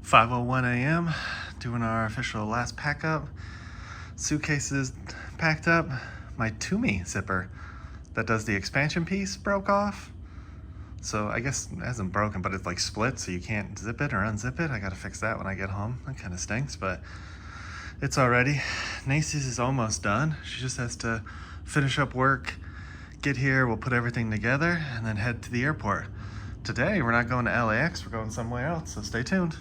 5:01 a.m. doing our official last pack up. Suitcases packed up. My Toomey zipper that does the expansion piece broke off. So I guess it hasn't broken, but it's like split, so you can't zip it or unzip it. I gotta fix that when I get home. That kind of stinks, but it's all ready. Nacy's is almost done. She just has to finish up work, get here, we'll put everything together, and then head to the airport. Today, we're not going to LAX, we're going somewhere else, so stay tuned.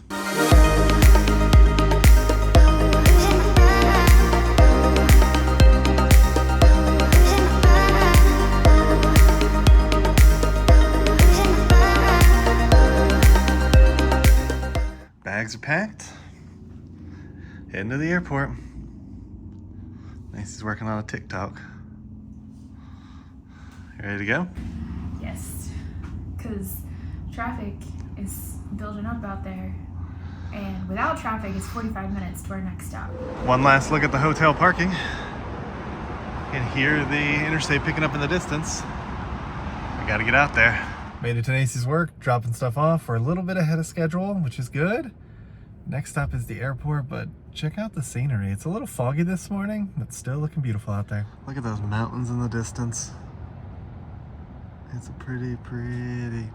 Bags are packed. Heading to the airport. Nacy's working on a TikTok. You ready to go? Yes, because traffic is building up out there, and without traffic, it's 45 minutes to our next stop. One last look at the hotel parking. You can hear the interstate picking up in the distance. We gotta get out there. Made it to Nacy's work, dropping stuff off. We're a little bit ahead of schedule, which is good. Next stop is the airport, but check out the scenery. It's a little foggy this morning, but still looking beautiful out there. Look at those mountains in the distance. It's a pretty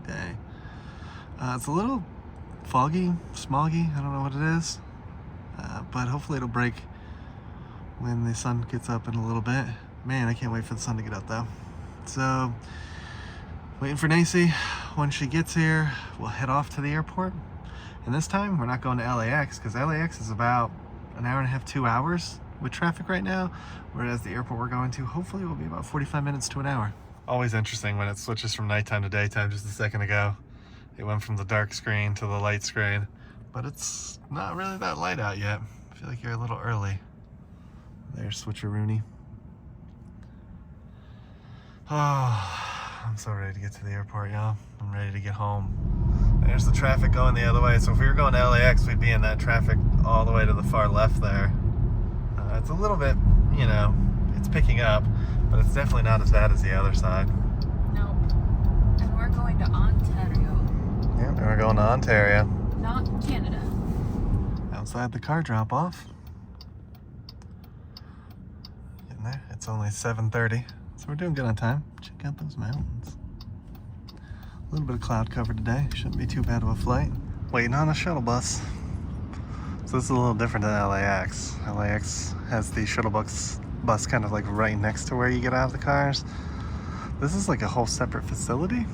day. It's a little foggy, smoggy, I don't know what it is, but hopefully it'll break when the sun gets up in a little bit. Man, I can't wait for the sun to get up though. So, waiting for Nacy. When she gets here, we'll head off to the airport. And this time, we're not going to LAX, because LAX is about an hour and a half, 2 hours with traffic right now, whereas the airport we're going to, hopefully will be about 45 minutes to an hour. Always interesting when it switches from nighttime to daytime. Just a second ago, it went from the dark screen to the light screen, but it's not really that light out yet. I feel like you're a little early. There's switcheroony. Oh, I'm so ready to get to the airport, y'all. I'm ready to get home. There's the traffic going the other way. So if we were going to LAX, we'd be in that traffic all the way to the far left there. It's a little bit, you know, it's picking up, but it's definitely not as bad as the other side. Nope. And we're going to Ontario. Yeah, and we're going to Ontario. Not Canada. Outside the car drop off. Getting there. It's only 7:30, so we're doing good on time. Check out those mountains. A little bit of cloud cover today. Shouldn't be too bad of a flight. Waiting on a shuttle bus. So this is a little different than LAX. LAX has the shuttle bus kind of like right next to where you get out of the cars. This is like a whole separate facility,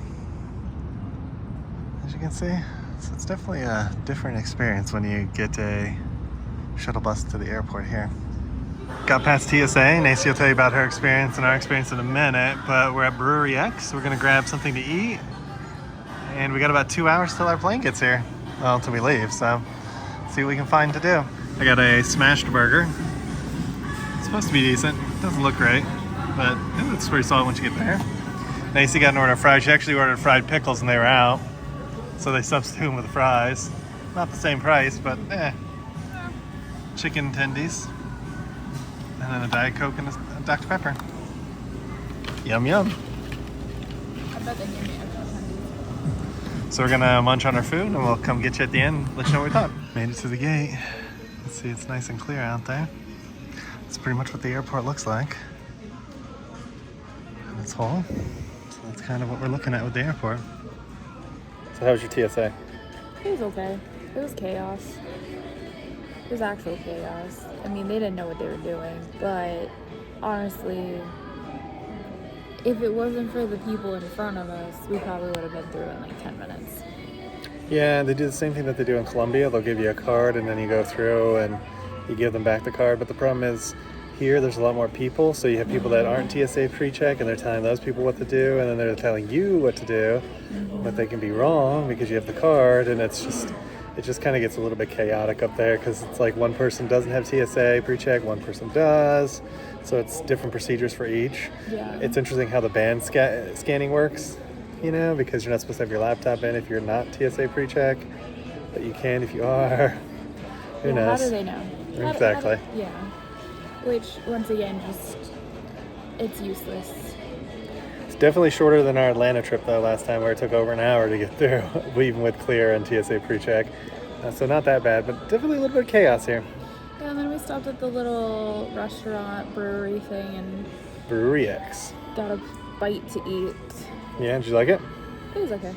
as you can see. So it's definitely a different experience when you get a shuttle bus to the airport here. Got past TSA. Nacy will tell you about her experience and our experience in a minute, but we're at Brewery X. We're gonna grab something to eat, and we got about 2 hours till our plane gets here. Well, until we leave, so see what we can find to do. I got a smashed burger. It's supposed to be decent. Doesn't look great, but it looks pretty solid once you get there. Nacy got an order of fries. She actually ordered fried pickles and they were out, so they substitute them with the fries. Not the same price, but chicken tendies. And then a Diet Coke and a Dr. Pepper. Yum, yum. I bet they gave me extra tendies. So we're gonna munch on our food and we'll come get you at the end, let you know what we thought. Made it to the gate. Let's see, it's nice and clear out there. It's pretty much what the airport looks like. And it's whole. So that's kind of what we're looking at with the airport. So how was your TSA? It was okay. It was chaos. It was actual chaos. I mean, they didn't know what they were doing, but honestly, if it wasn't for the people in front of us, we probably would have been through in like 10 minutes. Yeah, they do the same thing that they do in Colombia. They'll give you a card and then you go through and you give them back the card. But the problem is here there's a lot more people. So you have people that aren't TSA pre-check and they're telling those people what to do, and then they're telling you what to do. But they can be wrong because you have the card, and it just kind of gets a little bit chaotic up there because it's like one person doesn't have TSA pre-check, one person does. So it's different procedures for each. Yeah. It's interesting how the band scanning works, you know, because you're not supposed to have your laptop in if you're not TSA pre-check, but you can if you are. Who knows? How do they know? Exactly. Yeah. Which, once again, it's useless. It's definitely shorter than our Atlanta trip though last time, where it took over an hour to get through, even with clear and TSA pre-check. So not that bad, but definitely a little bit of chaos here. Yeah, and then we stopped at the little restaurant brewery thing and Brewery X. got a bite to eat. Yeah, did you like it? It was okay.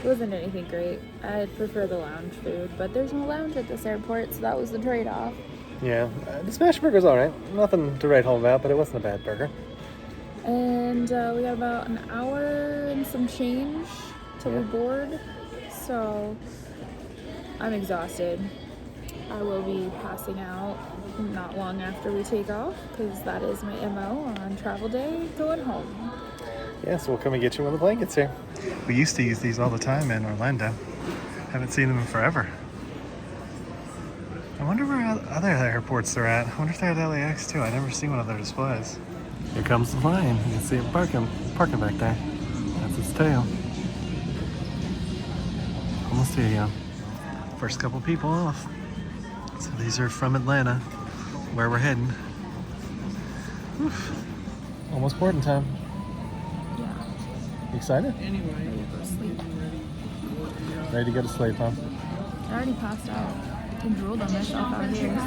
It wasn't anything great. I prefer the lounge food, but there's no lounge at this airport, so that was the trade-off. Yeah, the smash burger's alright. Nothing to write home about, but it wasn't a bad burger. And we got about an hour and some change till we board, so I'm exhausted. I will be passing out not long after we take off, because that is my MO on travel day, going home. Yeah, so we'll come and get you when the plane gets here. We used to use these all the time in Orlando. Haven't seen them in forever. I wonder where other airports they're at. I wonder if they're at LAX too. I never seen one of their displays. Here comes the plane. You can see it parking back there. That's its tail. Almost here, yeah. First couple people off. So these are from Atlanta, where we're heading. Oof. Almost boarding time. Yeah. You excited? Ready to go to sleep. Ready to go to sleep, huh? I already passed out and drooled on myself out here, so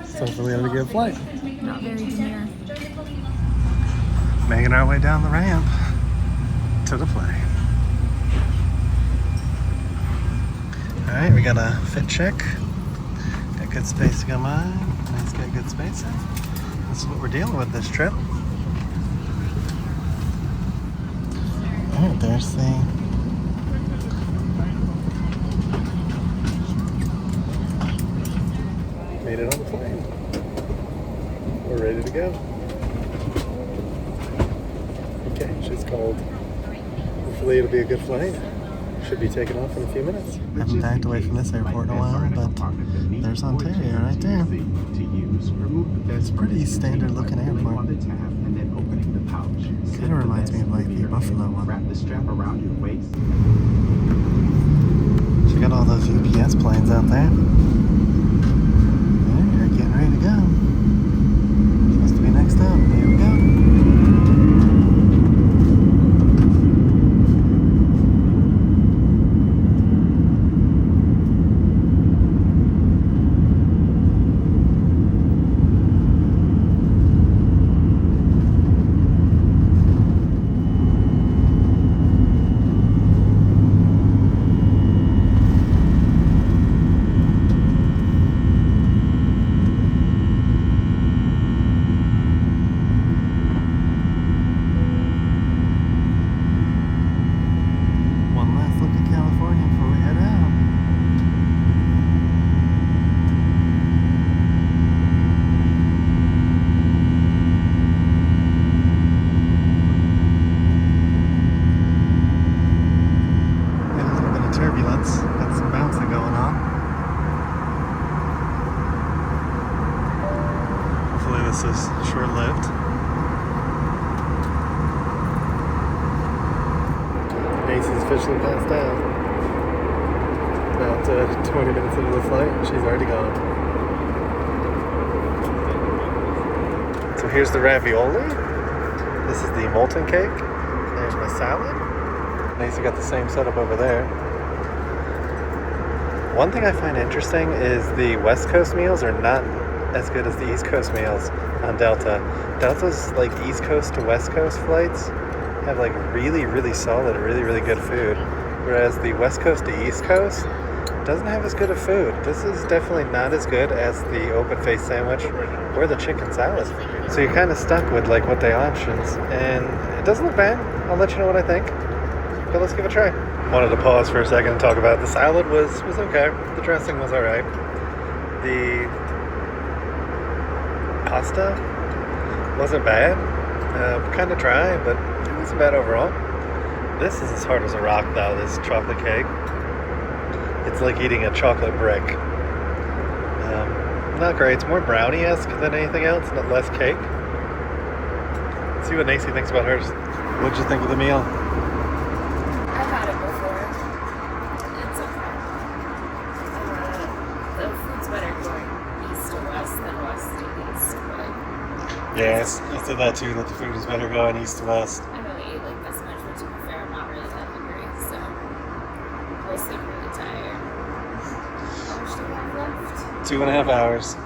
So hopefully we have a good flight. not very demure. Making our way down the ramp to the plane. Alright, we got a fit check. Got good space to come on. Nice, got good spacing. This is what we're dealing with this trip. Alright, there's the made it on the plane. We're ready to go. Okay, she's cold. Hopefully it'll be a good flight. Should be taking off in a few minutes. I haven't backed away from this airport in a while, but there's Ontario right there. It's a pretty standard looking airport. Kind of reminds me of like the Buffalo one. Check out all those UPS planes out there. They're getting ready to go. Supposed to be next up. Here we go. This is short-lived. Macy's officially passed out. About 20 minutes into the flight, and she's already gone. So here's the ravioli. This is the molten cake. There's my salad. Macy got the same setup over there. One thing I find interesting is the West Coast meals are not as good as the East Coast meals on Delta. Delta's like East Coast to West Coast flights have like really, really solid, really, really good food. Whereas the West Coast to East Coast doesn't have as good of food. This is definitely not as good as the open face sandwich or the chicken salad. So you're kind of stuck with like what they options, and it doesn't look bad. I'll let you know what I think. But let's give it a try. Wanted to pause for a second and talk about it. The salad was okay. The dressing was alright. The pasta wasn't bad. Kind of dry, but it wasn't bad overall. This is as hard as a rock though, this chocolate cake. It's like eating a chocolate brick. Not great. It's more brownie-esque than anything else, not less cake. Let's see what Nacy thinks about hers. What'd you think of the meal? I've had it before. It's okay. The food's better going east to west than west to east, but Yes, I said that too, that the food is better going east to west. I don't eat like this much, but to be fair, I'm not really that hungry, so we'll sleep really tired. 2.5 hours.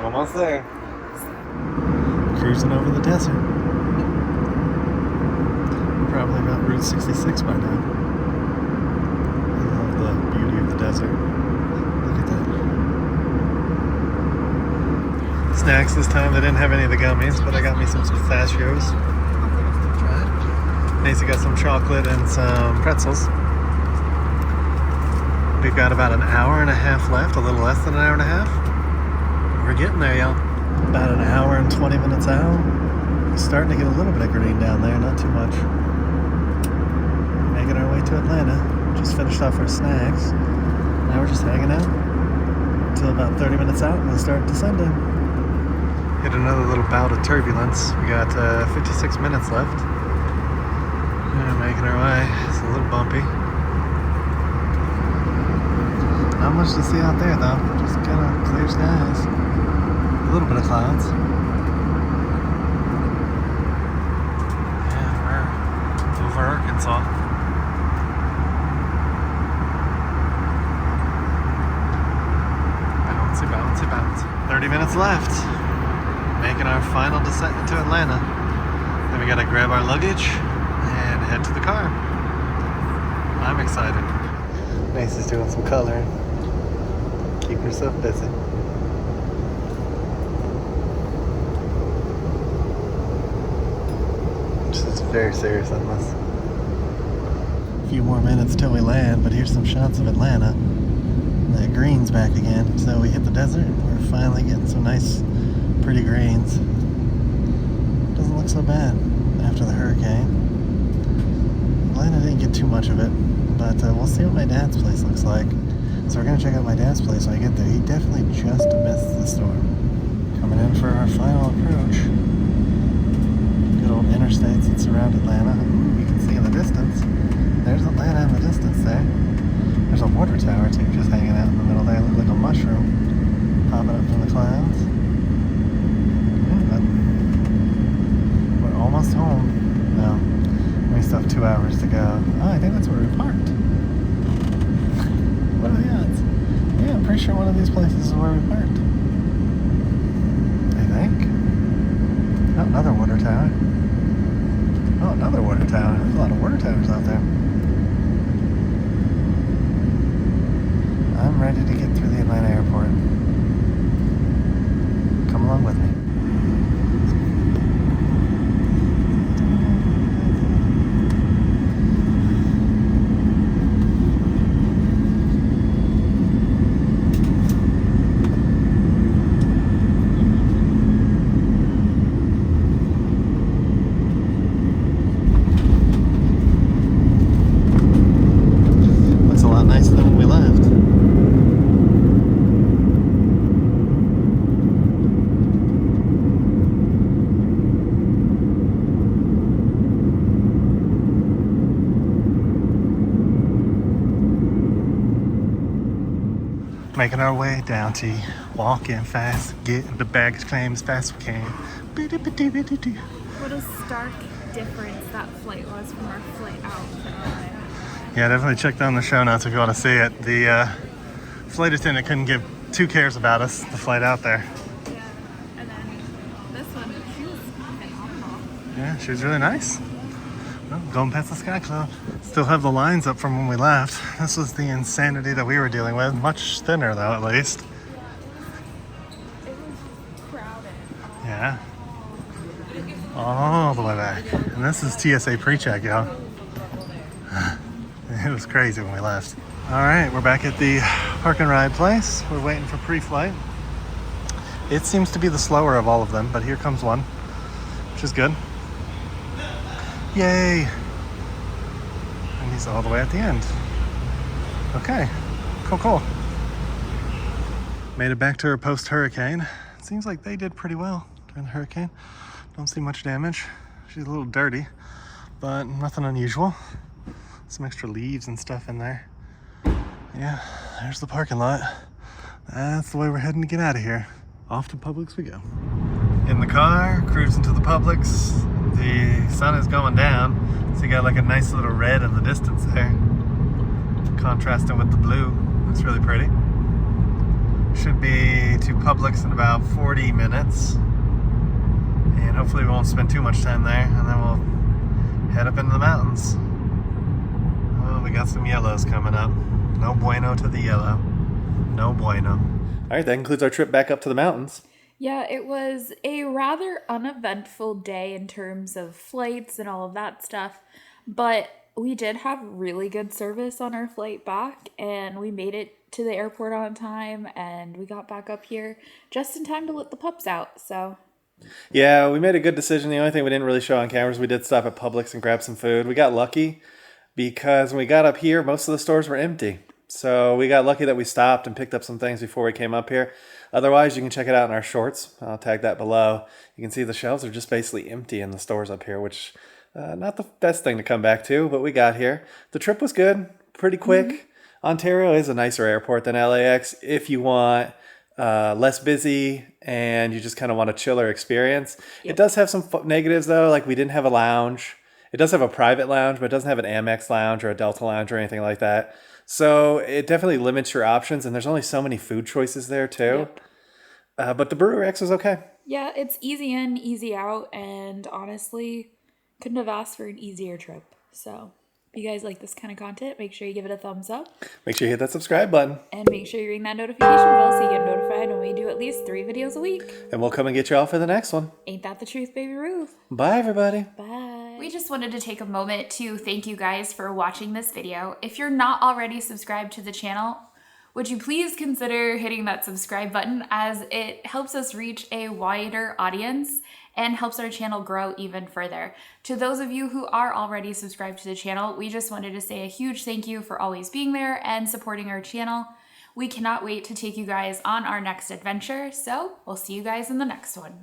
Almost there. Cruising over the desert. Probably about Route 66 by now. I love the beauty of the desert. Look at that. Snacks this time, they didn't have any of the gummies, but I got me some pistachios. Nancy got some chocolate and some pretzels. We've got about an hour and a half left, a little less than an hour and a half. We're getting there, y'all. About an hour and 20 minutes out. We're starting to get a little bit of green down there, not too much. Making our way to Atlanta. Just finished off our snacks. Now we're just hanging out until about 30 minutes out and we'll start descending. Hit another little bout of turbulence. We got 56 minutes left. Making our way. It's a little bumpy. Not much to see out there though. Just kind of clear skies. A little bit of clouds. Yeah, we're over Arkansas. Bouncy, bouncy, bouncy. 30 minutes left. Making our final descent into Atlanta. Then we gotta grab our luggage and head to the car. I'm excited. Macy's doing some coloring. Keep yourself busy. She's very serious on this. A few more minutes till we land, but here's some shots of Atlanta. The green's back again. So we hit the desert. We're finally getting some nice, pretty greens. Doesn't look so bad after the hurricane. Atlanta didn't get too much of it, but we'll see what my dad's place looks like. So we're gonna check out my dad's place when I get there. He definitely just missed the storm. Coming in for our final approach. Good old interstates that surround Atlanta. Ooh, you can see in the distance. There's Atlanta in the distance there. There's a water tower too, just hanging out in the middle there. It looks like a mushroom popping up from the clouds. Yeah, but we're almost home. No, we still have 2 hours to go. Oh, I think that's where we parked. What are the odds? Yeah, I'm pretty sure one of these places is where we parked. I think. Oh, another water tower. Oh, another water tower. There's a lot of water towers out there. I'm ready to get through the Atlanta airport. Come along with me. Making our way down to walking fast, getting the baggage claim as fast as we can. What a stark difference that flight was from our flight out to LA. Yeah, definitely check down the show notes if you want to see it. The flight attendant couldn't give 2 cares about us, the flight out there. Yeah, and then this one, she was phenomenal. Yeah, she was really nice. Well, going past the Sky Club. Still have the lines up from when we left. This was the insanity that we were dealing with. Much thinner though, at least. It was crowded. Yeah. All the way back. And this is TSA pre-check, y'all. It was crazy when we left. All right, we're back at the park and ride place. We're waiting for pre-flight. It seems to be the slower of all of them, but here comes one, which is good. Yay! And he's all the way at the end. Okay, cool. Made it back to her post-hurricane. It seems like they did pretty well during the hurricane. Don't see much damage. She's a little dirty, but nothing unusual. Some extra leaves and stuff in there. Yeah, there's the parking lot. That's the way we're heading to get out of here. Off to Publix we go. In the car, cruising to the Publix. The sun is going down, so you got like a nice little red in the distance there, contrasting with the blue. It's really pretty. should be to Publix in about 40 minutes. And hopefully we won't spend too much time there, and then we'll head up into the mountains. Oh, we got some yellows coming up. No bueno to the yellow. No bueno. All right, that concludes our trip back up to the mountains. Yeah, it was a rather uneventful day in terms of flights and all of that stuff, but we did have really good service on our flight back, and we made it to the airport on time, and we got back up here just in time to let the pups out, so... Yeah, we made a good decision. The only thing we didn't really show on camera is we did stop at Publix and grab some food. We got lucky because when we got up here, most of the stores were empty. So we got lucky that we stopped and picked up some things before we came up here. Otherwise, you can check it out in our shorts. I'll tag that below. You can see the shelves are just basically empty in the stores up here, which not the best thing to come back to, but we got here. The trip was good, pretty quick. Mm-hmm. Ontario is a nicer airport than LAX if you want less busy and you just kind of want a chiller experience. Yep. It does have some negatives though, like we didn't have a lounge. It does have a private lounge, but it doesn't have an Amex lounge or a Delta lounge or anything like that. So it definitely limits your options, and there's only so many food choices there too. Yep. But the Brewery X was okay. Yeah, it's easy in, easy out, and honestly, couldn't have asked for an easier trip. So if you guys like this kind of content, make sure you give it a thumbs up. Make sure you hit that subscribe button. And make sure you ring that notification bell so you get notified when we do at least 3 videos a week. And we'll come and get you all for the next one. Ain't that the truth, baby Ruth? Bye, everybody. Bye. We just wanted to take a moment to thank you guys for watching this video. If you're not already subscribed to the channel, would you please consider hitting that subscribe button, as it helps us reach a wider audience and helps our channel grow even further. To those of you who are already subscribed to the channel, we just wanted to say a huge thank you for always being there and supporting our channel. We cannot wait to take you guys on our next adventure, so we'll see you guys in the next one.